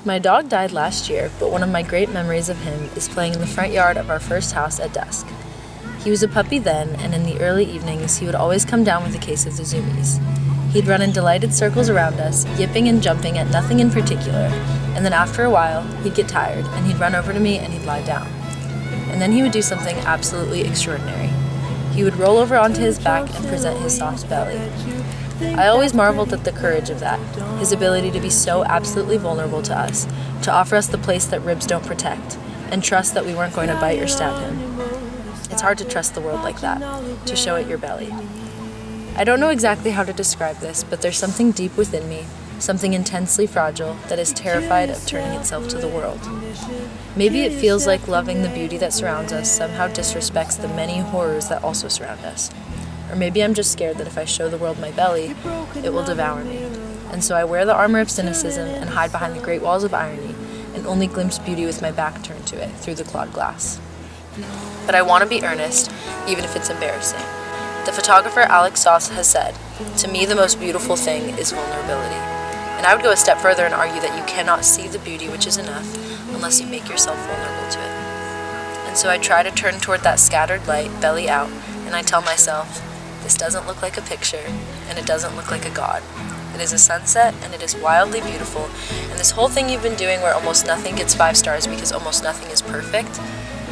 My dog died last year, but one of my great memories of him is playing in the front yard of our first house at dusk. He was a puppy then, and in the early evenings he would always come down with a case of the zoomies. He'd run in delighted circles around us, yipping and jumping at nothing in particular, and then after a while, he'd get tired, and he'd run over to me and he'd lie down. And then he would do something absolutely extraordinary. He would roll over onto his back and present his soft belly. I always marveled at the courage of that, his ability to be so absolutely vulnerable to us, to offer us the place that ribs don't protect, and trust that we weren't going to bite or stab him. It's hard to trust the world like that, to show it your belly. I don't know exactly how to describe this, but there's something deep within me, something intensely fragile, that is terrified of turning itself to the world. Maybe it feels like loving the beauty that surrounds us somehow disrespects the many horrors that also surround us. Or maybe I'm just scared that if I show the world my belly, it will devour me. And so I wear the armor of cynicism and hide behind the great walls of irony and only glimpse beauty with my back turned to it through the clawed glass. But I want to be earnest, even if it's embarrassing. The photographer Alex Sauce has said, "To me the most beautiful thing is vulnerability." And I would go a step further and argue that you cannot see the beauty which is enough unless you make yourself vulnerable to it. And so I try to turn toward that scattered light, belly out, and I tell myself, this doesn't look like a picture, and it doesn't look like a god. It is a sunset, and it is wildly beautiful, and this whole thing you've been doing where almost nothing gets 5 stars because almost nothing is perfect,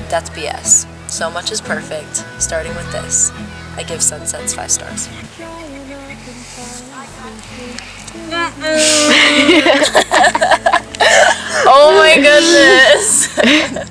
that's BS. So much is perfect, starting with this. I give sunsets 5 stars. Oh my goodness!